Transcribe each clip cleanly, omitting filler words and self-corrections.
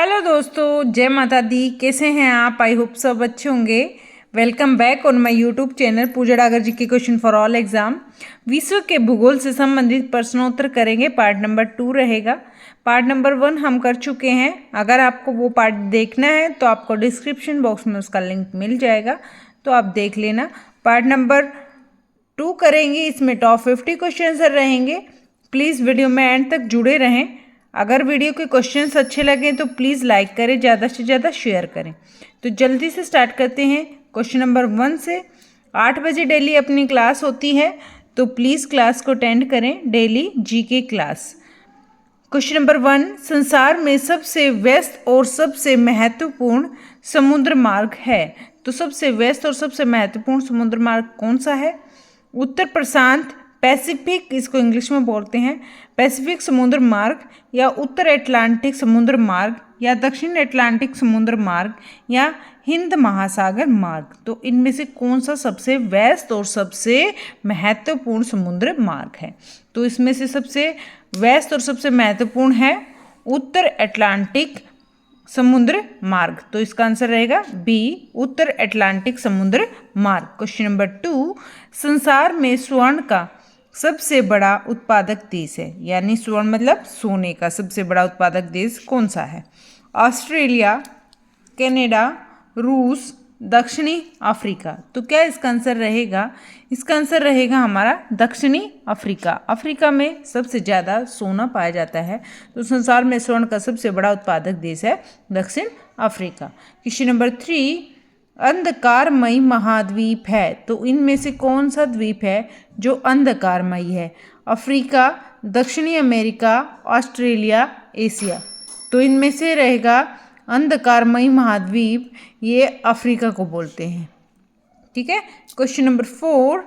Hello दोस्तों, जय माता दी। कैसे हैं आप? आई होप सब अच्छे होंगे। Welcome back on my YouTube channel Pooja Dagar ji के क्वेश्चन फॉर ऑल एग्जाम। विश्व के भूगोल से संबंधित प्रश्नोत्तर करेंगे। पार्ट नंबर 2 रहेगा। पार्ट नंबर 1 हम कर चुके हैं। अगर आपको वो पार्ट देखना है तो आपको डिस्क्रिप्शन बॉक्स में उसका लिंक मिल जाएगा, तो आप देख लेना। पार्ट नंबर 2 करेंगे, इसमें टॉप 50 क्वेश्चन रहेंगे। प्लीज़ वीडियो में एंड तक जुड़े रहें। अगर वीडियो के क्वेश्चंस अच्छे लगें तो प्लीज़ लाइक करें, ज़्यादा से ज़्यादा शेयर करें। तो जल्दी से स्टार्ट करते हैं क्वेश्चन नंबर 1 से। 8 बजे डेली अपनी क्लास होती है, तो प्लीज़ क्लास को अटेंड करें, daily GK class. Question number 1, संसार में सबसे व्यस्त और सबसे महत्वपूर्ण समुद्र मार्ग है। तो सबसे व्यस्त और सबसे महत्वपूर्ण समुद्र मार्ग कौन सा है? उत्तर प्रशांत पैसिफिक, इसको इंग्लिश में बोलते हैं पैसिफिक समुद्र मार्ग, या उत्तर अटलांटिक समुद्र मार्ग, या दक्षिण अटलांटिक समुद्र मार्ग, या हिंद महासागर मार्ग। तो इनमें से कौन सा सबसे व्यस्त और सबसे महत्वपूर्ण समुद्र मार्ग है? तो इसमें से सबसे व्यस्त और सबसे महत्वपूर्ण है उत्तर अटलांटिक समुद्र मार्ग। तो इसका आंसर रहेगा बी, उत्तर अटलांटिक समुद्र मार्ग। क्वेश्चन नंबर 2, संसार में स्वर्ण का सबसे बड़ा उत्पादक देश है, यानी स्वर्ण मतलब सोने का सबसे बड़ा उत्पादक देश कौन सा है? ऑस्ट्रेलिया, कनाडा, रूस, दक्षिणी अफ्रीका। तो क्या इसका आंसर रहेगा? इसका आंसर रहेगा हमारा दक्षिणी अफ्रीका। अफ्रीका में सबसे ज़्यादा सोना पाया जाता है, तो संसार में स्वर्ण का सबसे बड़ा उत्पादक देश है दक्षिण अफ्रीका। क्वेश्चन नंबर 3, अंधकारमयी महाद्वीप है। तो इनमें से कौन सा द्वीप है जो अंधकारमयी है? अफ्रीका, दक्षिणी अमेरिका, ऑस्ट्रेलिया, एशिया। तो इनमें से रहेगा अंधकारमयी महाद्वीप, ये अफ्रीका को बोलते हैं। ठीक है। क्वेश्चन नंबर 4,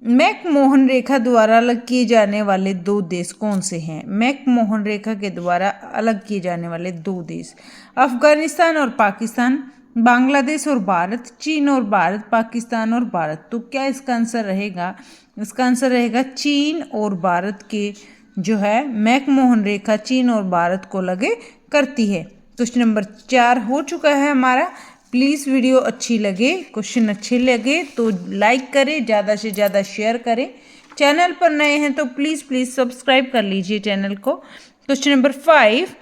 मैकमोहन रेखा द्वारा अलग किए जाने वाले 2 देश कौन से हैं? मैकमोहन रेखा के द्वारा अलग किए जाने वाले 2 देश, अफगानिस्तान और पाकिस्तान, बांग्लादेश और भारत, चीन और भारत, पाकिस्तान और भारत। तो क्या इसका आंसर रहेगा? इसका आंसर रहेगा चीन और भारत के जो है मैकमोहन रेखा चीन और भारत को लगे करती है। क्वेश्चन नंबर 4 हो चुका है हमारा। प्लीज़ वीडियो अच्छी लगे, क्वेश्चन अच्छे लगे तो लाइक करें, ज़्यादा से ज़्यादा शेयर करें। चैनल पर नए हैं तो प्लीज़ सब्सक्राइब कर लीजिए चैनल को। क्वेश्चन नंबर 5,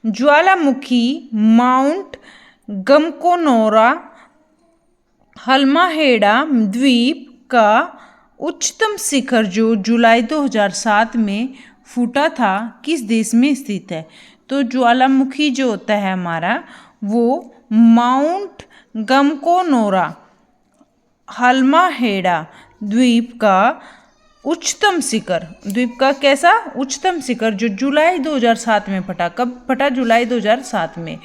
ज्वालामुखी माउंट गमकोनोरा हल्माहेड़ा द्वीप का उच्चतम शिखर जो जुलाई 2007 में फूटा था, किस देश में स्थित है? तो ज्वालामुखी जो होता है हमारा, वो माउंट गमकोनोरा हल्माहेड़ा द्वीप का उच्चतम शिखर, द्वीप का कैसा उच्चतम शिखर जो जुलाई 2007 में फटा। कब फटा? जुलाई 2007 में।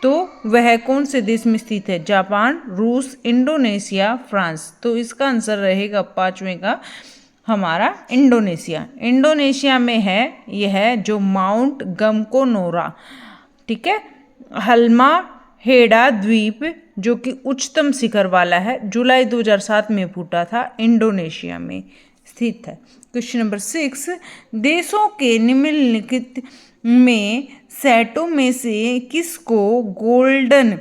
तो वह कौन से देश में स्थित है? जापान, रूस, इंडोनेशिया, फ्रांस। तो इसका आंसर रहेगा 5वें का हमारा इंडोनेशिया। इंडोनेशिया में है यह जो माउंट गमकोनोरा। ठीक है। हल्माहेड़ा द्वीप जो कि उच्चतम शिखर वाला है, जुलाई 2007 में फूटा था, इंडोनेशिया में स्थित है। क्वेश्चन नंबर 6, देशों के निम्नलिखित में सेटों में से किसको गोल्डन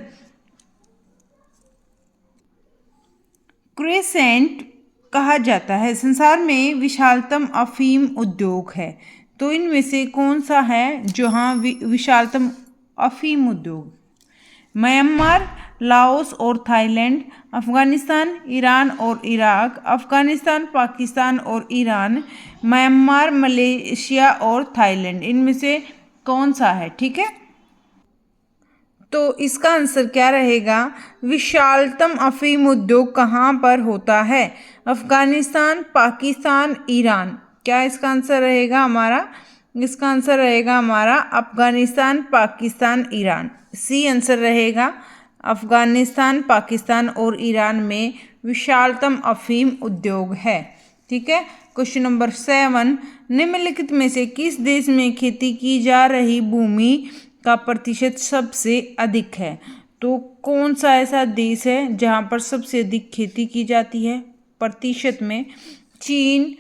क्रेसेंट कहा जाता है? संसार में विशालतम अफीम उद्योग है। तो इनमें से कौन सा है जहाँ विशालतम अफीम उद्योग? म्यांमार, लाओस और थाईलैंड, अफगानिस्तान, ईरान और इराक, अफगानिस्तान, पाकिस्तान और ईरान, म्यांमार, मलेशिया और थाईलैंड। इनमें से कौन सा है? ठीक है। तो इसका आंसर क्या रहेगा? विशालतम अफीम उद्योग कहाँ पर होता है? अफगानिस्तान, पाकिस्तान, ईरान। क्या इसका आंसर रहेगा हमारा? इसका आंसर रहेगा हमारा Afghanistan, Pakistan, Iran. C answer रहेगा। अफगानिस्तान, पाकिस्तान और ईरान में विशालतम अफीम उद्योग है। ठीक है। क्वेश्चन नंबर 7, निम्नलिखित में से किस देश में खेती की जा रही भूमि का प्रतिशत सबसे अधिक है? तो कौन सा ऐसा देश है जहाँ पर सबसे अधिक खेती की जाती है प्रतिशत में? चीन,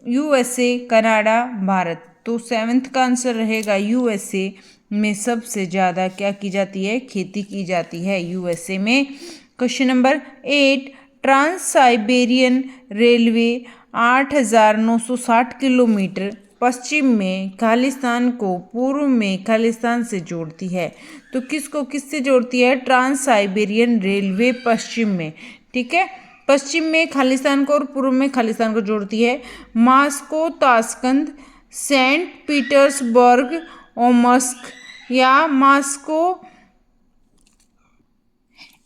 यूएसए, कनाडा, भारत। तो 7th का आंसर रहेगा यूएसए, में सबसे ज़्यादा क्या की जाती है, खेती की जाती है, यूएसए में। Question number 8, trans Siberian railway 8,960 kilometre पश्चिम में खालिस्तान को पूर्व में खालिस्तान से जोड़ती है। तो किसको किससे जोड़ती है, ट्रांस साइबेरियन रेलवे पश्चिम में, ठीक है, पश्चिम में खालिस्तान को और पूर्व में खालिस्तान को जोड़ती है। मॉस्को, ताशकंद, सेंट पीटर्सबर्ग, ओमस्क या मॉस्को,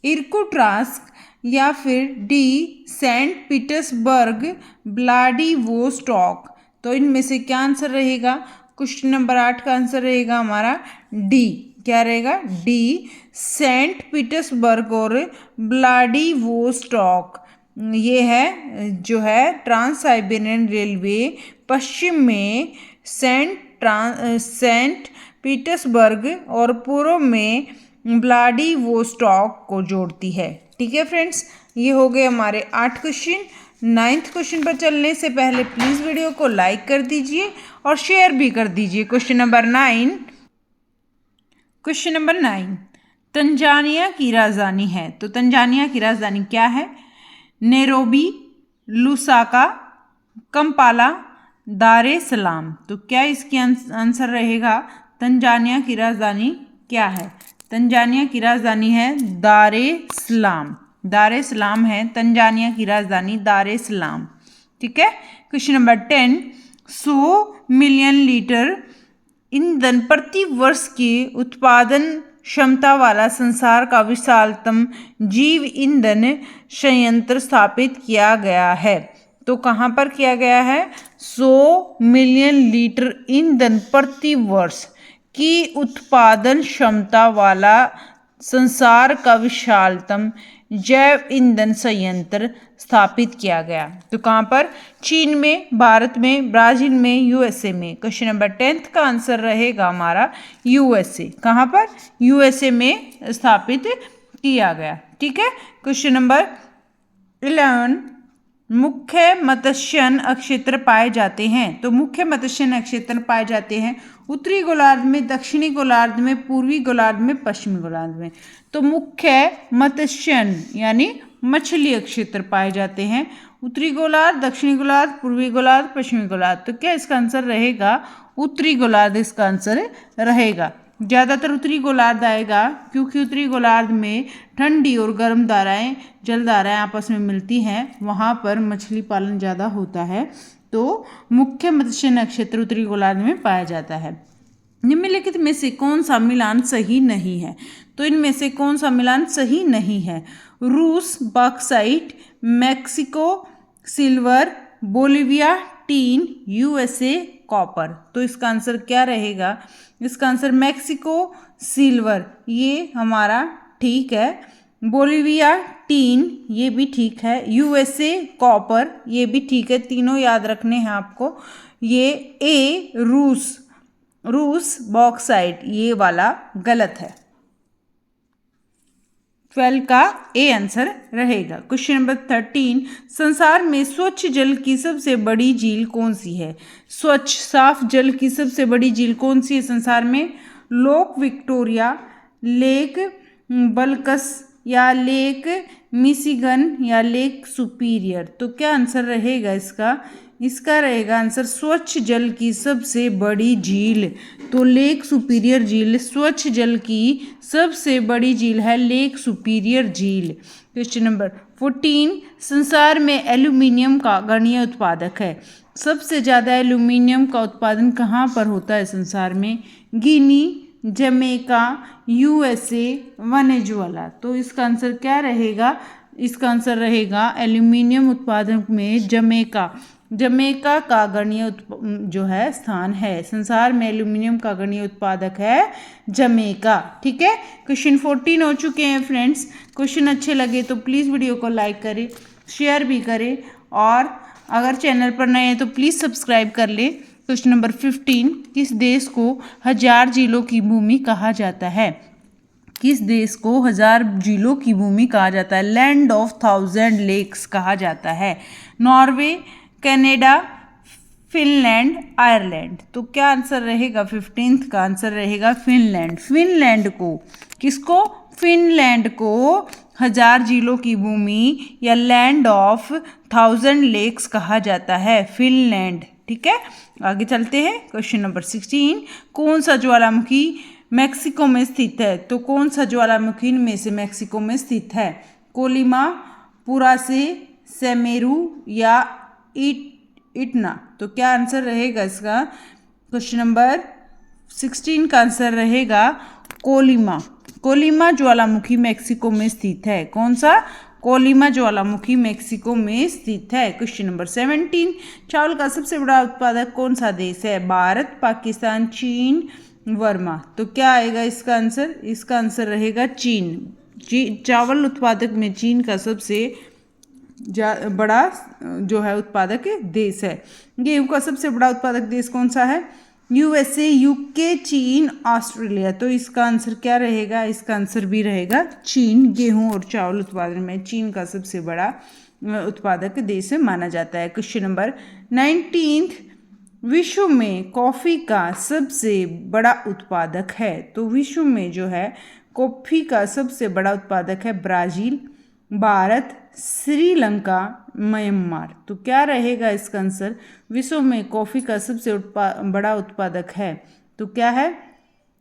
इर्कुट्स्क या फिर डी सेंट पीटर्सबर्ग, व्लादिवोस्टॉक। तो इनमें से क्या आंसर रहेगा, क्वेश्चन नंबर 8 का आंसर रहेगा हमारा डी। क्या रहेगा, डी सेंट पीटर्सबर्ग और व्लादिवोस्टॉक। ये है जो है ट्रांस साइबेरियन रेलवे पश्चिम में सेंट पीटर्सबर्ग और पूर्व में व्लादिवोस्टॉक को जोड़ती है। ठीक है फ्रेंड्स, ये हो गए हमारे 8 क्वेश्चन। 9th क्वेश्चन पर चलने से पहले प्लीज़ वीडियो को लाइक कर दीजिए और शेयर भी कर दीजिए। क्वेश्चन नंबर 9 तंजानिया की राजधानी है। तो तंजानिया की राजधानी क्या है, नैरोबी, लुसाका, कंपाला, दारे सलाम। तो क्या इसकी आंसर रहेगा, तंजानिया की राजधानी क्या है, तंजानिया की राजधानी है दारे सलाम। दारे सलाम है तंजानिया की राजधानी, दारे सलाम। ठीक है। क्वेश्चन नंबर 10, 100 मिलियन लीटर ईंधन प्रति वर्ष की उत्पादन क्षमता वाला संसार का विशालतम जैव ईंधन संयंत्र स्थापित किया गया है। तो कहाँ पर किया गया है, 100 मिलियन लीटर ईंधन प्रति वर्ष की उत्पादन क्षमता वाला संसार का विशालतम जैव ईंधन संयंत्र स्थापित किया गया। तो कहाँ पर, चीन में, भारत में, ब्राजील में, यूएसए में। क्वेश्चन नंबर 10 का आंसर रहेगा हमारा यूएसए। कहाँ पर, यूएसए में स्थापित किया गया। ठीक है। क्वेश्चन नंबर 11, मुख्य मत्स्य नक्षत्र पाए जाते हैं। तो मुख्य मत्स्य नक्षत्र पाए जाते हैं उत्तरी गोलार्ध में, दक्षिणी गोलार्ध में, पूर्वी गोलार्ध में, पश्चिमी गोलार्ध में। तो मुख्य मत्स्य यानी मछली नक्षत्र पाए जाते हैं उत्तरी गोलार्ध, दक्षिणी गोलार्ध, पूर्वी गोलार्ध, पश्चिमी गोलार्ध। तो क्या इसका आंसर रहेगा, उत्तरी गोलार्ध इसका आंसर रहेगा। ज़्यादातर उत्तरी गोलार्ध आएगा क्योंकि उत्तरी गोलार्ध में ठंडी और गर्म धाराएं, जल धाराएं आपस में मिलती हैं, वहाँ पर मछली पालन ज़्यादा होता है। तो मुख्य मत्स्य नक्षत्र उत्तरी गोलार्ध में पाया जाता है। निम्नलिखित में से कौन सा मिलान सही नहीं है। तो इनमें से कौन सा मिलान सही नहीं है, रूस bauxite, Mexico silver, Bolivia tin, USA copper. तो इसका आंसर क्या रहेगा, इसका आंसर मैक्सिको सिल्वर, ये हमारा ठीक है। बोलिविया टीन, ये भी ठीक है। यूएसए कॉपर, ये भी ठीक है। तीनों याद रखने हैं आपको। ये ए रूस बॉक्साइट, ये वाला गलत है। 12 का ए आंसर रहेगा। क्वेश्चन नंबर 13, संसार में स्वच्छ जल की सबसे बड़ी झील कौन सी है। स्वच्छ साफ जल की सबसे बड़ी झील कौन सी है संसार में, लेक विक्टोरिया, लेक बल्कस या लेक मिशिगन या लेक सुपीरियर। तो क्या आंसर रहेगा इसका रहेगा आंसर स्वच्छ जल की सबसे बड़ी झील। तो लेक सुपीरियर झील स्वच्छ जल की सबसे बड़ी झील है, लेक सुपीरियर झील। क्वेश्चन नंबर 14, संसार में एल्यूमिनियम का गणनीय उत्पादक है। सबसे ज़्यादा एल्यूमिनियम का उत्पादन कहाँ पर होता है संसार में, गिनी, जमैका, यूएसए, वेनेजुएला। तो इसका आंसर क्या रहेगा, इसका आंसर रहेगा एल्यूमिनियम उत्पादन में जमैका का गणनीय जो है स्थान है। संसार में एल्यूमिनियम का गणनीय उत्पादक है जमैका। ठीक है। क्वेश्चन 14 हो चुके हैं फ्रेंड्स। क्वेश्चन अच्छे लगे तो प्लीज़ वीडियो को लाइक करें, शेयर भी करें और अगर चैनल पर नए हैं तो प्लीज़ सब्सक्राइब कर लें। क्वेश्चन नंबर 15, किस देश को 1000 झीलों की भूमि कहा जाता है। किस देश को 1000 झीलों की भूमि कहा जाता है, लैंड ऑफ 1000 लेक्स कहा जाता है। Norway, Canada, Finland, Ireland. तो क्या आंसर रहेगा? 15th का आंसर रहेगा फिनलैंड। फिनलैंड को, किसको? फिनलैंड को 1000 झीलों की भूमि या लैंड ऑफ 1000 लेक्स कहा जाता है, फिनलैंड। ठीक है, आगे चलते हैं। क्वेश्चन नंबर 16, कौन सा ज्वालामुखी मैक्सिको में स्थित है? तो कौन सा ज्वालामुखी इनमें से मैक्सिको में स्थित है? कोलिमा, पुरासे, सेमेरू या इटना। तो क्या आंसर रहेगा इसका? क्वेश्चन नंबर 16 का आंसर रहेगा कोलिमा। कोलिमा ज्वालामुखी मैक्सिको में स्थित है। कौन सा? कोलिमा ज्वालामुखी मैक्सिको में स्थित है। क्वेश्चन नंबर 17, चावल का सबसे बड़ा उत्पादक कौन सा देश है? भारत, पाकिस्तान, चीन, वर्मा। तो क्या आएगा इसका आंसर? इसका आंसर रहेगा चीन। चावल उत्पादक में चीन का सबसे बड़ा जो है उत्पादक देश है। गेहूं का सबसे बड़ा उत्पादक देश कौन सा है? यूएसए, यूके, चीन, ऑस्ट्रेलिया। तो इसका आंसर क्या रहेगा? इसका आंसर भी रहेगा चीन। गेहूं और चावल उत्पादन में चीन का सबसे बड़ा उत्पादक देश माना जाता है। क्वेश्चन नंबर 19, विश्व में कॉफी का सबसे बड़ा उत्पादक है? तो विश्व में जो है कॉफी का सबसे बड़ा उत्पादक है ब्राजील, भारत, श्रीलंका, म्यांमार। तो क्या रहेगा इसका आंसर? विश्व में कॉफी का सबसे बड़ा उत्पादक है तो क्या है?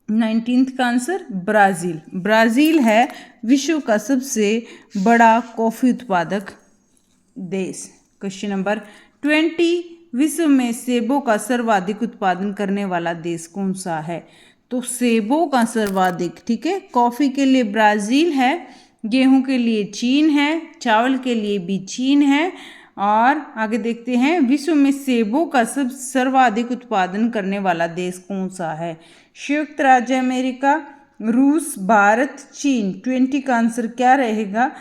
19th का आंसर ब्राजील। ब्राजील है विश्व का सबसे बड़ा कॉफी उत्पादक देश। क्वेश्चन नंबर 20, विश्व में सेबों का सर्वाधिक उत्पादन करने वाला देश कौन सा है? तो सेबों का सर्वाधिक, ठीक है, कॉफी के लिए ब्राजील है, गेहूं के लिए चीन है, चावल के लिए भी चीन है। और आगे देखते हैं, विश्व में सेबों का सर्वाधिक उत्पादन करने वाला देश कौन सा है? संयुक्त राज्य अमेरिका, रूस, भारत, चीन। 20 का आंसर क्या रहेगा?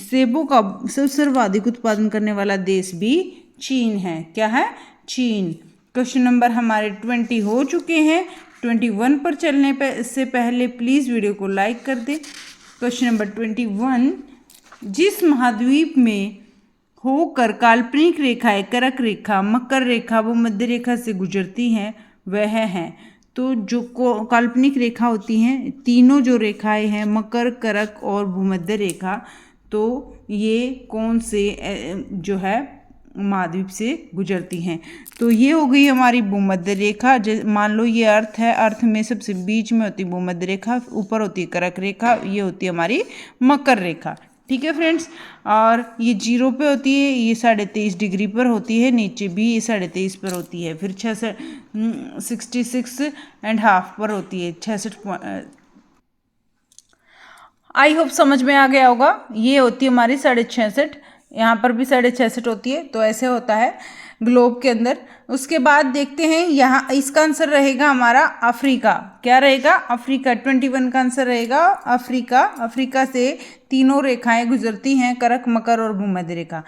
सेबों का सर्वाधिक उत्पादन करने वाला देश भी चीन है। क्या है? चीन। क्वेश्चन नंबर हमारे 20 हो चुके हैं। 21 पर चलने से पहले प्लीज़ वीडियो को लाइक कर दें। क्वेश्चन नंबर 21, जिस महाद्वीप में होकर काल्पनिक रेखाएं कर्क रेखा, मकर रेखा व मध्य रेखा से गुजरती हैं वह है। तो जो काल्पनिक रेखा होती हैं, तीनों जो रेखाएं हैं, मकर, कर्क और भूमध्य रेखा, तो ये कौन से जो है महाद्वीप से गुजरती हैं? तो ये हो गई हमारी भूमध्य रेखा। मान लो ये अर्थ है, अर्थ में सबसे बीच में होती भूमध्य रेखा, ऊपर होती है कर्क रेखा, ये होती है हमारी मकर रेखा। ठीक है फ्रेंड्स, और ये 0 पे होती है, ये 23.5 डिग्री पर होती है, नीचे भी ये 23.5 पर होती है, फिर 66.5 पर होती है, 66। आई होप समझ में आ गया होगा। ये होती है हमारी 66.5, यहाँ पर भी 66.5 होती है। तो ऐसे होता है ग्लोब के अंदर। उसके बाद देखते हैं यहाँ, इसका आंसर रहेगा हमारा अफ्रीका। क्या रहेगा? अफ्रीका। 21 का आंसर रहेगा अफ्रीका। अफ्रीका से तीनों रेखाएं गुजरती हैं, कर्क, मकर और भूमध्य रेखा।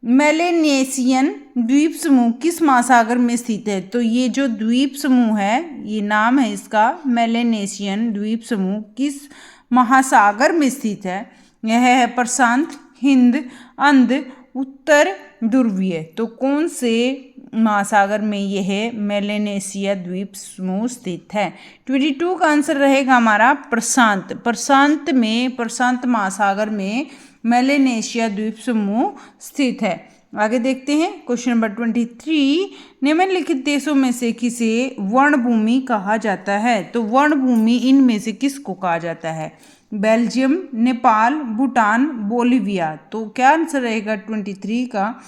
मेलेनेशियन द्वीप समूह किस महासागर में स्थित है? तो ये जो द्वीप समूह है, ये नाम है इसका, मेलेनेशियन द्वीप समूह किस महासागर में स्थित है? यह है प्रशांत, हिंद, अंध, उत्तर ध्रुवीय। तो कौन से महासागर में यह मेलेनेशिया द्वीप समूह स्थित है? 22 का आंसर रहेगा हमारा प्रशांत। प्रशांत महासागर में मेलेनेशिया द्वीप समूह स्थित है। आगे देखते हैं क्वेश्चन नंबर 23, निम्नलिखित देशों में से किसे वर्णभूमि कहा जाता है? तो वर्णभूमि इनमें से किसको कहा जाता है? Belgium, Nepal, Bhutan, Bolivia. तो क्या आंसर रहेगा 23 का?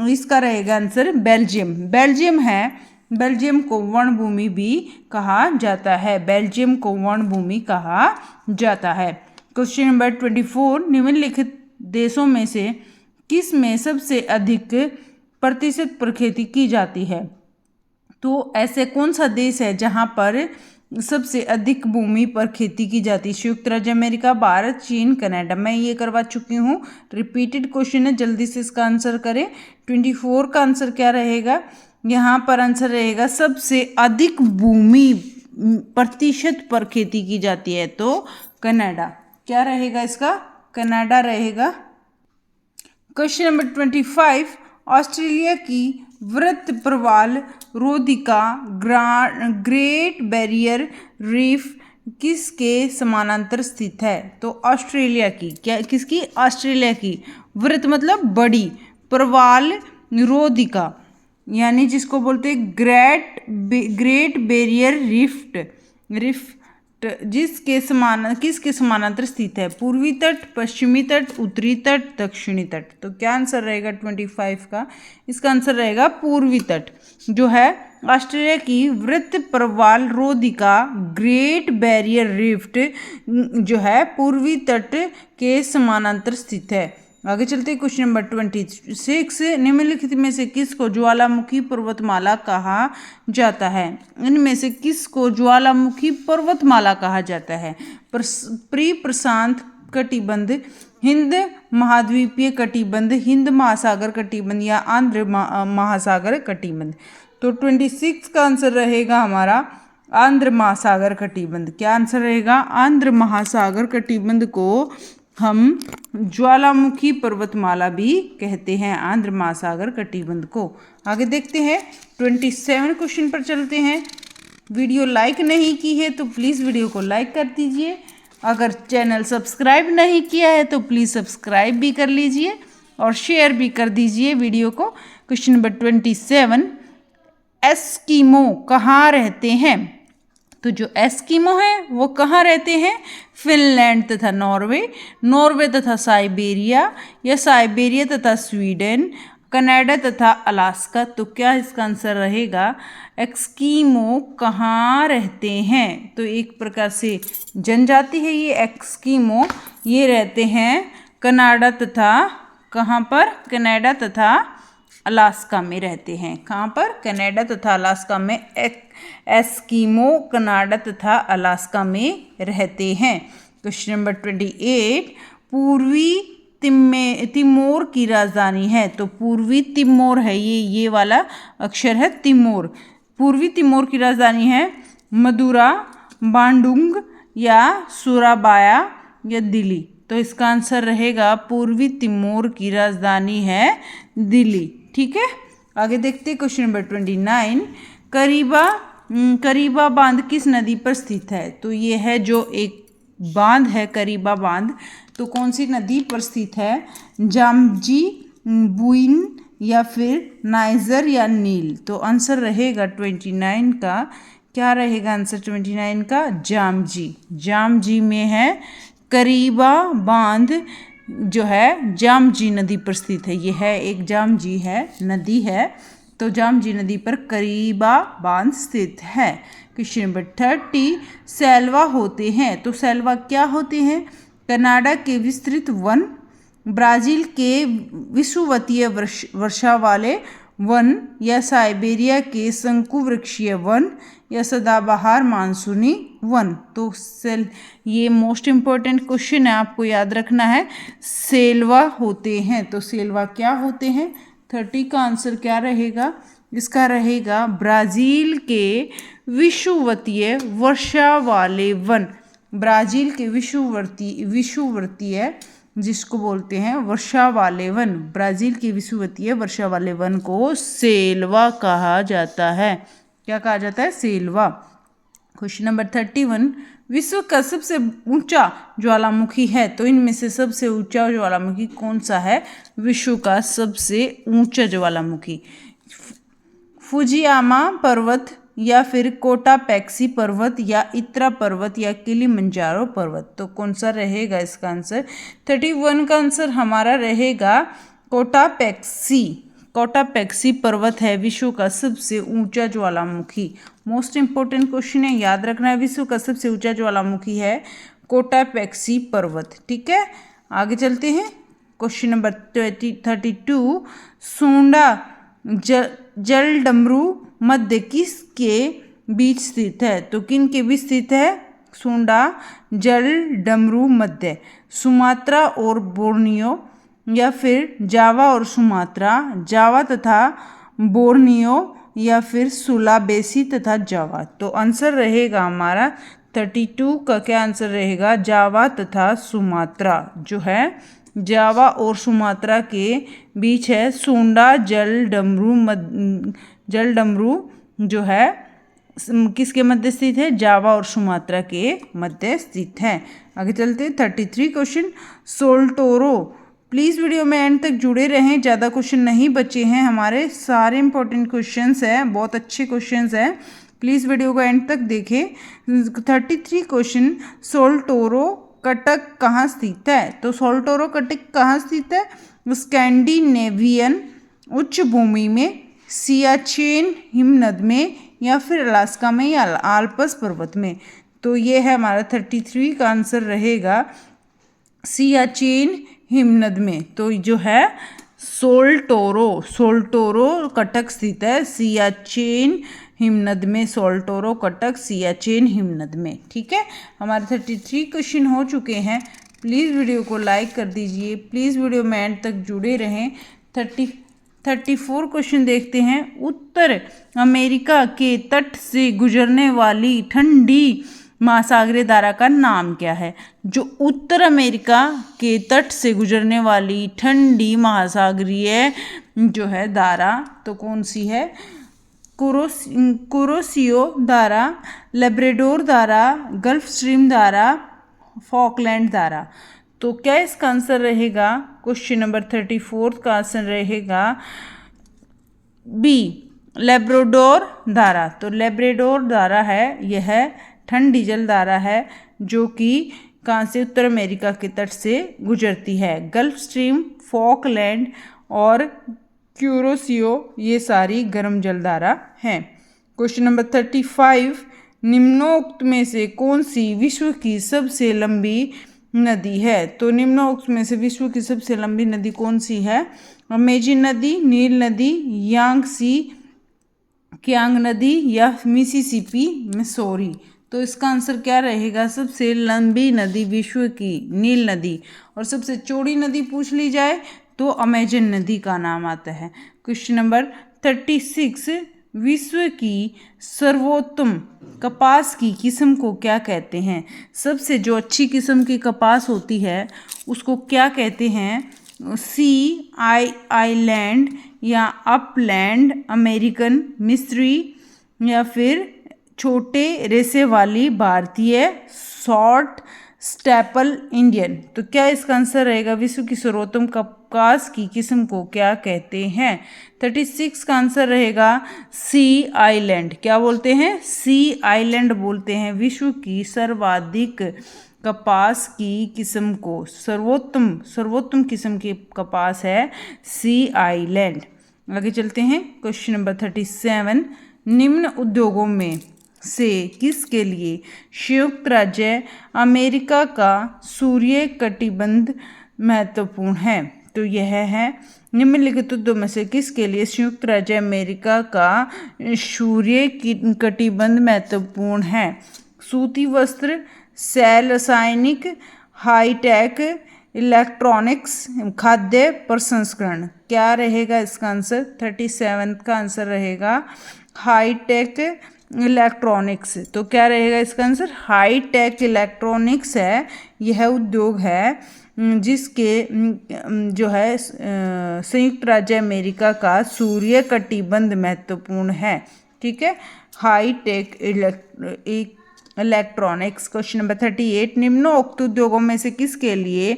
इसका रहेगा आंसर बेल्जियम। बेल्जियम है, बेल्जियम को वर्णभूमि भी कहा जाता है। बेल्जियम को वर्णभूमि कहा जाता है। क्वेश्चन नंबर 24, निम्नलिखित देशों में से किस में सबसे अधिक प्रतिशत पर खेती की जाती है? तो ऐसे कौन सा देश है जहां पर सबसे अधिक भूमि पर खेती की जाती है? संयुक्त राज्य अमेरिका, भारत, चीन, कनाडा। मैं ये करवा चुकी हूँ, रिपीटेड क्वेश्चन है, जल्दी से इसका आंसर करें। 24 का आंसर क्या रहेगा? यहाँ पर आंसर रहेगा सबसे अधिक भूमि प्रतिशत पर खेती की जाती है, तो कनाडा। क्या रहेगा इसका? कनाडा रहेगा। क्वेश्चन नंबर 25, ऑस्ट्रेलिया की वृत्त, प्रवाल, रोधिका, ग्रेट बैरियर रीफ किसके समानांतर स्थित है? तो ऑस्ट्रेलिया की। क्या किसकी? ऑस्ट्रेलिया की। वृत्त मतलब बड़ी, प्रवाल रोधिका यानी जिसको बोलते हैं ग्रेट बैरियर रिफ्ट किसके समानांतर स्थित है? पूर्वी तट, पश्चिमी तट, उत्तरी तट, दक्षिणी तट। तो क्या आंसर रहेगा 25 का? इसका आंसर रहेगा पूर्वी तट, जो है ऑस्ट्रेलिया की वृत्त, प्रवाल रोधिका ग्रेट बैरियर रिफ्ट जो है पूर्वी तट के समानांतर स्थित है। आगे चलते हैं क्वेश्चन नंबर 26। निम्नलिखित में से किसको ज्वालामुखी पर्वतमाला कहा जाता है? इनमें से किसको ज्वालामुखी पर्वतमाला कहा जाता है? प्री प्रशांत कटिबंध, हिंद महाद्वीपीय कटिबंध, हिंद महासागर कटिबंध या आंध्र महासागर कटिबंध। तो 26 का आंसर रहेगा हमारा आंध्र महासागर कटिबंध। क्या आंसर रहेगा? आंध्र महासागर कटिबंध को हम ज्वालामुखी पर्वतमाला भी कहते हैं, आंध्र महासागर कटिबंध को। आगे देखते हैं 27 क्वेश्चन पर चलते हैं। वीडियो लाइक नहीं की है तो प्लीज़ वीडियो को लाइक कर दीजिए। अगर चैनल सब्सक्राइब नहीं किया है तो प्लीज़ सब्सक्राइब भी कर लीजिए और शेयर भी कर दीजिए वीडियो को। क्वेश्चन नंबर 27, एस्किमो कहाँ रहते हैं? तो जो एस्किमो है वो कहाँ रहते हैं? फिनलैंड तथा नॉर्वे तथा साइबेरिया या साइबेरिया तथा स्वीडन, कनाडा तथा अलास्का। तो क्या इसका आंसर रहेगा? एस्किमो कहाँ रहते हैं? तो एक प्रकार से जनजाति है ये एस्किमो, ये रहते हैं कनाडा तथा कहाँ पर? कनाडा तथा अलास्का में रहते हैं। कहाँ पर? कनाडा तथा अलास्का में एस्किमो कनाडा तथा अलास्का में रहते हैं। क्वेश्चन नंबर 28, पूर्वी तिमोर की राजधानी है? तो पूर्वी तिमोर है ये वाला अक्षर है तिमोर। पूर्वी तिमोर की राजधानी है मदुरा, बांडुंग या सुराबाया या दिल्ली। तो इसका आंसर रहेगा पूर्वी तिमोर की राजधानी है दिल्ली। ठीक है, आगे देखते हैं क्वेश्चन नंबर 29, करीबा बांध किस नदी पर स्थित है? तो ये है जो एक बांध है करीबा बांध, तो कौन सी नदी पर स्थित है? जामजी, बुइन या फिर नाइजर या नील। तो आंसर रहेगा 29 का, क्या रहेगा आंसर 29 का? जामजी में है करीबा बांध जो है जामजी नदी पर स्थित है। यह है एक जामजी है नदी है, तो जामजी नदी पर करीबा बांध स्थित है। क्वेश्चन नंबर 30, सैलवा होते हैं? तो सैलवा क्या होते हैं? कनाडा के विस्तृत वन, ब्राज़ील के विषुवतीय वर्षा वाले वन या साइबेरिया के शंकुवृक्षीय वन या सदाबहार मानसूनी वन। तो ये मोस्ट इम्पोर्टेंट क्वेश्चन है, आपको याद रखना है। सेल्वा होते हैं, तो सेल्वा क्या होते हैं? 30 का आंसर क्या रहेगा? इसका रहेगा ब्राज़ील के विषुवतीय वर्षा वाले वन। ब्राज़ील के विषुवतीय जिसको बोलते हैं वर्षा वाले वन, ब्राज़ील के विषुवतीय वर्षा वाले वन को सेल्वा कहा जाता है। क्या कहा जाता है? सेल्वा। क्वेश्चन नंबर 31, विश्व का सबसे ऊंचा ज्वालामुखी है? तो इनमें से सबसे ऊंचा ज्वालामुखी कौन सा है? विश्व का सबसे ऊंचा ज्वालामुखी फुजियामा पर्वत या फिर कोटापैक्सी पर्वत या इत्रा पर्वत या किलिमंजारो पर्वत। तो कौन सा रहेगा इसका आंसर? 31 का आंसर हमारा रहेगा कोटापैक्सी पर्वत है विश्व का सबसे ऊंचा ज्वालामुखी। मोस्ट इंपोर्टेंट क्वेश्चन है, याद रखना है। विश्व का सबसे ऊंचा ज्वालामुखी है कोटापैक्सी पर्वत। ठीक है, आगे चलते हैं। क्वेश्चन नंबर 32, सोंडा जलडमरू मध्य किसके बीच स्थित है? तो किन के बीच स्थित है? सोंडा जलडमरू मध्य सुमात्रा और बोर्नियो या फिर जावा और सुमात्रा, जावा तथा बोर्नियो या फिर सुलाबेसी तथा जावा। तो आंसर रहेगा हमारा 32 का क्या आंसर रहेगा? जावा तथा सुमात्रा जो है जावा और सुमात्रा के बीच है। सोंडा जल डमरू जो है किसके मध्य स्थित है? जावा और सुमात्रा के मध्य स्थित है। आगे चलते हैं 33 क्वेश्चन। सोल्टोरो, प्लीज़ वीडियो में एंड तक जुड़े रहें, ज़्यादा क्वेश्चन नहीं बचे हैं हमारे, सारे इंपॉर्टेंट क्वेश्चंस हैं, बहुत अच्छे क्वेश्चंस हैं, प्लीज़ वीडियो को एंड तक देखें। 33 क्वेश्चन। सोल्टोरो कटक कहाँ स्थित है? तो सोल्टोरो कटक कहाँ स्थित है? स्कैंडिनेवियन उच्च भूमि में, सियाचेन हिमनद में, या फिर अलास्का में, या आल्प्स पर्वत में। तो ये है हमारा 33 का आंसर रहेगा सियाचेन हिमनद में। तो जो है सोल्टोरो कटक स्थित है सियाचेन हिमनद में। सोल्टोरो कटक सियाचेन हिमनद में। ठीक है, हमारे 33 क्वेश्चन हो चुके हैं। प्लीज़ वीडियो को लाइक कर दीजिए, प्लीज़ वीडियो में एंड तक जुड़े रहें। 34 क्वेश्चन देखते हैं। उत्तर अमेरिका के तट से गुजरने वाली ठंडी महासागरीय धारा का नाम क्या है? जो उत्तर अमेरिका के तट से गुजरने वाली ठंडी महासागरीय जो है धारा, तो कौन सी है? कुरोसियो धारा, लेब्राडोर धारा, गल्फ स्ट्रीम धारा, फॉकलैंड धारा। तो क्या इसका आंसर रहेगा? क्वेश्चन नंबर 34 का आंसर रहेगा बी, लेब्राडोर धारा। तो लेब्राडोर धारा है, यह ठंडी जल धारा है जो कि कहाँ से? उत्तर अमेरिका के तट से गुजरती है। गल्फ स्ट्रीम, फॉकलैंड और क्यूरोसियो ये सारी गर्म जल धारा हैं। क्वेश्चन नंबर 35, निम्नोक्त में से कौन सी विश्व की सबसे लंबी नदी है? तो निम्नोक्त में से विश्व की सबसे लंबी नदी कौन सी है? अमेजन नदी, नील नदी, यांगसी कियांग नदी, या मिसिसिपी, मिसौरी। तो इसका आंसर क्या रहेगा? सबसे लंबी नदी विश्व की नील नदी, और सबसे चौड़ी नदी पूछ ली जाए तो अमेजन नदी का नाम आता है। क्वेश्चन नंबर 36, विश्व की सर्वोत्तम कपास की किस्म को क्या कहते हैं? सबसे जो अच्छी किस्म की कपास होती है उसको क्या कहते हैं? सी आइलैंड, या अपलैंड, अमेरिकन, मिस्री, या फिर छोटे रेसे वाली भारतीय, शॉर्ट स्टेपल इंडियन। तो क्या इसका आंसर रहेगा? विश्व की सर्वोत्तम कपास की किस्म को क्या कहते हैं? 36 का आंसर रहेगा सी आइलैंड। क्या बोलते हैं? सी आइलैंड बोलते हैं विश्व की सर्वाधिक कपास की किस्म को। सर्वोत्तम किस्म की कपास है सी आइलैंड। आगे चलते हैं। क्वेश्चन नंबर 37, निम्न उद्योगों में से किसके लिए संयुक्त राज्य अमेरिका का सूर्य कटिबंध महत्वपूर्ण है? तो यह है, निम्नलिखित उद्योगों में से किसके लिए संयुक्त राज्य अमेरिका का सूर्य कटिबंध महत्वपूर्ण है? सूती वस्त्र, सेल रासायनिक, हाईटेक, इलेक्ट्रॉनिक्स, खाद्य प्रसंस्करण। क्या रहेगा इसका आंसर? 37 का आंसर रहेगा हाईटेक इलेक्ट्रॉनिक्स। तो क्या रहेगा इसका आंसर? हाईटेक इलेक्ट्रॉनिक्स है, यह उद्योग है जिसके जो है संयुक्त राज्य अमेरिका का सूर्य कटिबंध महत्वपूर्ण है। ठीक है, हाईटेक इलेक्ट्रॉनिक्स। क्वेश्चन नंबर 38, निम्नोक्त उद्योगों में से किसके लिए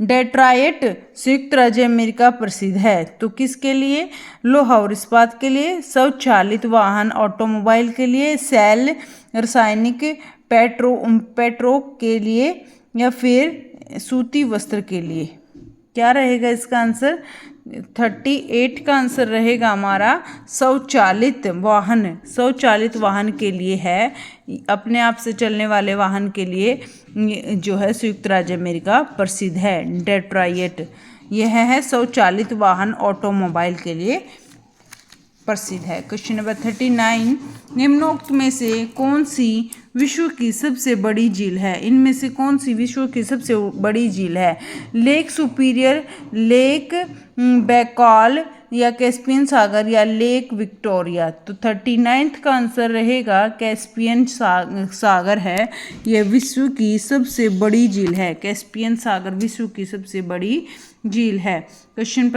डेट्रॉयट संयुक्त राज्य अमेरिका प्रसिद्ध है? तो किसके लिए? लोहा और इस्पात के लिए, स्वचालित वाहन ऑटोमोबाइल के लिए, सेल रासायनिक पेट्रो के लिए, या फिर सूती वस्त्र के लिए। क्या रहेगा इसका आंसर? 38 का आंसर रहेगा हमारा स्वचालित वाहन के लिए है, अपने आप से चलने वाले वाहन के लिए जो है संयुक्त राज्य अमेरिका प्रसिद्ध है। डेट्रॉयट यह है स्वचालित वाहन ऑटोमोबाइल के लिए प्रसिद्ध है। क्वेश्चन नंबर 39, निम्नोक्त में से कौन सी विश्व की सबसे बड़ी झील है? इनमें से कौन सी विश्व की सबसे बड़ी झील है? लेक सुपीरियर, लेक बैकॉल, या कैस्पियन सागर या लेक विक्टोरिया। तो 39 का आंसर रहेगा कैस्पियन सागर है। यह विश्व की सबसे बड़ी झील है। कैस्पियन सागर विश्व की सबसे बड़ी झील है। क्वेश्चन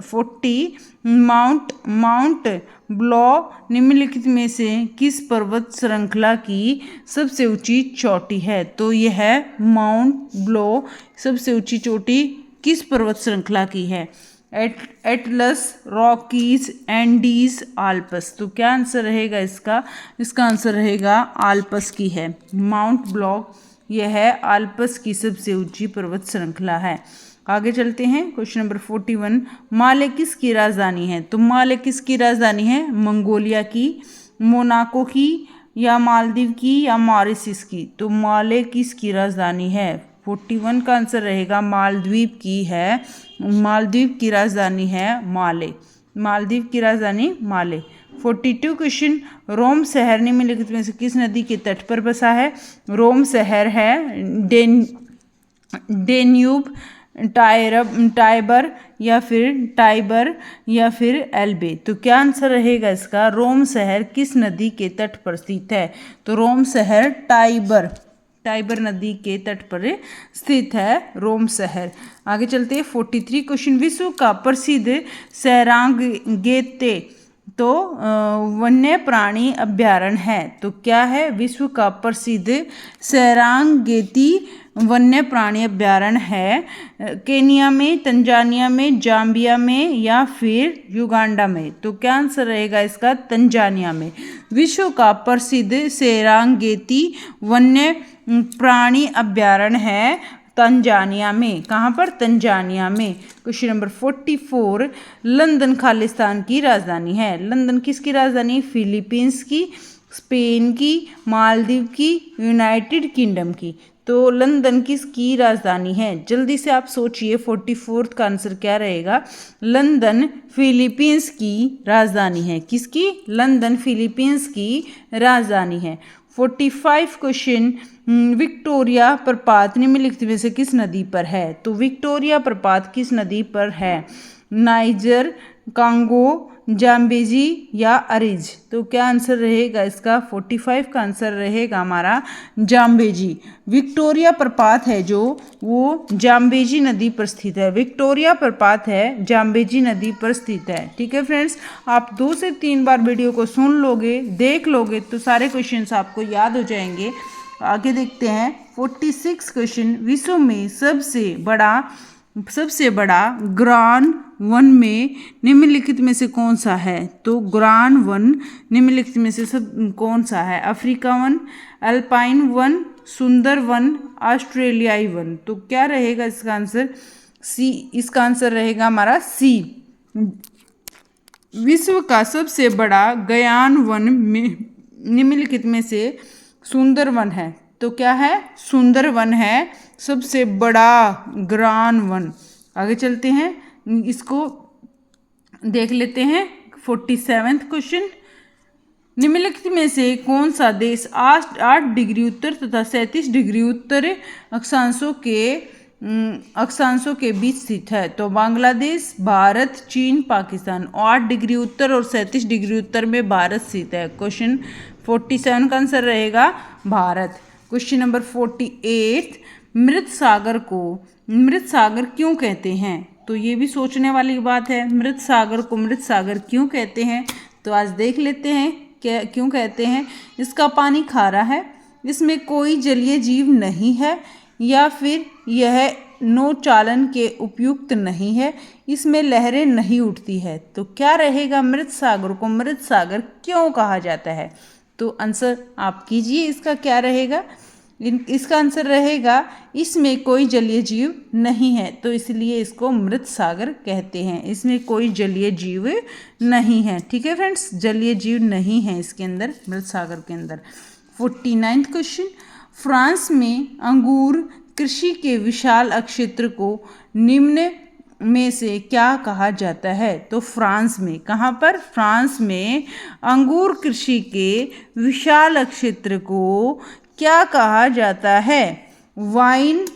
40 माउंट ब्लॉ निम्नलिखित में से किस पर्वत श्रृंखला की सबसे ऊंची चोटी है? तो यह है माउंट ब्लॉ सबसे ऊंची चोटी किस पर्वत श्रृंखला की है? Atlas, Rockies, Andes, Alps. तो क्या आंसर रहेगा इसका? इसका आंसर रहेगा आल्प्स की है। माउंट ब्लॉ यह है आल्प्स की सबसे ऊंची पर्वत श्रृंखला है। आगे चलते हैं। क्वेश्चन नंबर 41 माले किसकी राजधानी है? तो माले किसकी राजधानी है? मंगोलिया की, मोनाको की, या मालदीव की, या मॉरिशस की। तो माले किसकी राजधानी है? 41 का आंसर रहेगा मालदीव की है। मालदीव की राजधानी है माले। मालदीव की राजधानी माले। 42 क्वेश्चन रोम शहर निम्नलिखित में से किस नदी के तट पर बसा है? रोम शहर है डेन्यूब, टाइबर या फिर एल्बे। तो क्या आंसर रहेगा इसका? रोम शहर किस नदी के तट पर स्थित है? तो रोम शहर टाइबर नदी के तट पर स्थित है रोम शहर। आगे चलते हैं। 43 क्वेश्चन विश्व का प्रसिद्ध सेरांगेते तो वन्य प्राणी अभ्यारण्य है। तो क्या है? विश्व का प्रसिद्ध सेरांगेती वन्य प्राणी अभ्यारण्य है। केनिया में, तंजानिया में, जाम्बिया में, या फिर युगांडा में। तो क्या आंसर रहेगा इसका? तंजानिया में। विश्व का प्रसिद्ध सेरांगेती वन्य प्राणी अभ्यारण्य है तंजानिया में। कहाँ पर? तंजानिया में। क्वेश्चन नंबर 44 लंदन खालिस्तान की राजधानी है। लंदन किसकी राजधानी? फिलीपींस की, स्पेन की, मालदीव की, यूनाइटेड किंगडम की। तो लंदन किसकी राजधानी है? जल्दी से आप सोचिए 44 का आंसर क्या रहेगा? लंदन फिलीपींस की राजधानी है। किसकी? लंदन फिलीपींस की राजधानी है। 45 क्वेश्चन विक्टोरिया प्रपात निम्नलिखित में से किस नदी पर है? तो विक्टोरिया प्रपात किस नदी पर है? नाइजर, कांगो, जाम्बेजी, या अरिज। तो क्या आंसर रहेगा इसका? 45 का आंसर रहेगा हमारा जाम्बेजी। विक्टोरिया प्रपात है जो वो जाम्बेजी नदी पर स्थित है। विक्टोरिया प्रपात है जाम्बेजी नदी पर स्थित है। ठीक है फ्रेंड्स, आप 2 से 3 बार वीडियो को सुन लोगे, देख लोगे तो सारे क्वेश्चंस आपको याद हो जाएंगे। आगे देखते हैं। 46 क्वेश्चन विश्व में सबसे बड़ा ग्रान वन में निम्नलिखित में से कौन सा है? तो ग्रान वन निम्नलिखित में से कौन सा है? अफ्रीका वन, अल्पाइन वन, सुंदर वन, ऑस्ट्रेलियाई वन। तो क्या रहेगा इसका आंसर? सी। इसका आंसर रहेगा हमारा सी। विश्व का सबसे बड़ा गयान वन में निम्नलिखित में से सुंदर वन है। तो क्या है? सुंदर वन है सबसे बड़ा ग्रान वन। आगे चलते हैं, इसको देख लेते हैं। 47 क्वेश्चन निम्नलिखित में से कौन सा देश 8 डिग्री उत्तर तथा 37 डिग्री उत्तर अक्षांशों के बीच स्थित है? तो बांग्लादेश, भारत, चीन, पाकिस्तान। 8 डिग्री उत्तर और 37 डिग्री उत्तर में भारत स्थित है। क्वेश्चन 47 का आंसर रहेगा भारत। क्वेश्चन नंबर 48 मृत सागर क्यों कहते हैं? तो ये भी सोचने वाली बात है। मृत सागर को मृत सागर क्यों कहते हैं? तो आज देख लेते हैं क्यों कहते हैं। इसका पानी खारा है, इसमें कोई जलीय जीव नहीं है, या फिर यह नौचालन के उपयुक्त नहीं है, इसमें लहरें नहीं उठती है। तो क्या रहेगा? मृत सागर को मृत सागर क्यों कहा जाता है? तो आंसर आप कीजिए, इसका क्या रहेगा? इसका आंसर रहेगा इसमें कोई जलीय जीव नहीं है, तो इसलिए इसको मृत सागर कहते हैं। इसमें कोई जलीय जीव नहीं है। ठीक है फ्रेंड्स, जलीय जीव नहीं है इसके अंदर, मृत सागर के अंदर। 49 क्वेश्चन फ्रांस में अंगूर कृषि के विशाल क्षेत्र को निम्न में से क्या कहा जाता है? तो फ्रांस में, कहाँ पर? फ्रांस में अंगूर कृषि के विशाल क्षेत्र को क्या कहा जाता है? वाइन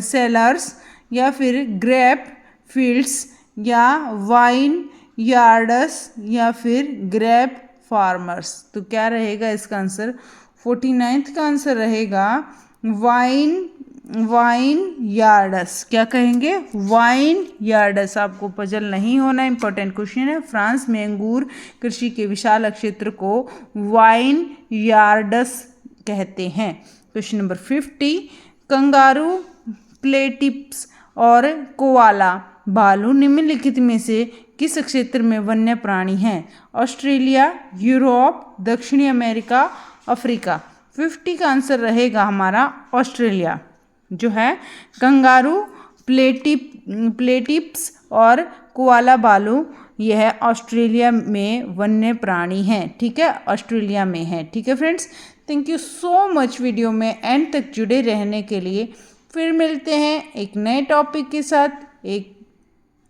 सेलर्स, या फिर ग्रेप फील्ड्स, या वाइन यार्ड्स या फिर ग्रेप फार्मर्स। तो क्या रहेगा इसका आंसर? 49th का आंसर रहेगा वाइन यार्ड्स। क्या कहेंगे? Wine yards. आपको पजल नहीं होना, इंपॉर्टेंट क्वेश्चन है। फ्रांस में अंगूर कृषि के विशाल क्षेत्र को वाइन यार्ड्स कहते हैं। क्वेश्चन नंबर 50, कंगारू, प्लेटिप्स और कोआला भालू निम्नलिखित में से किस क्षेत्र में वन्य प्राणी हैं? ऑस्ट्रेलिया, यूरोप, दक्षिणी अमेरिका, अफ्रीका। 50 का आंसर रहेगा हमारा ऑस्ट्रेलिया। जो है कंगारू, प्लेटिप्स और कोआला भालू, यह ऑस्ट्रेलिया में वन्य प्राणी हैं। ठीक है, ऑस्ट्रेलिया में है। ठीक है friends, thank you so much video में एंड तक जुड़े रहने के लिए। फिर मिलते हैं एक नए टॉपिक के साथ, एक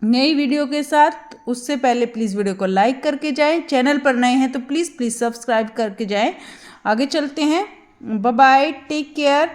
नई वीडियो के साथ। उससे पहले प्लीज़ वीडियो को लाइक करके जाएं, चैनल पर नए हैं तो प्लीज़ सब्सक्राइब करके जाएं। आगे चलते हैं। Bye bye, take care.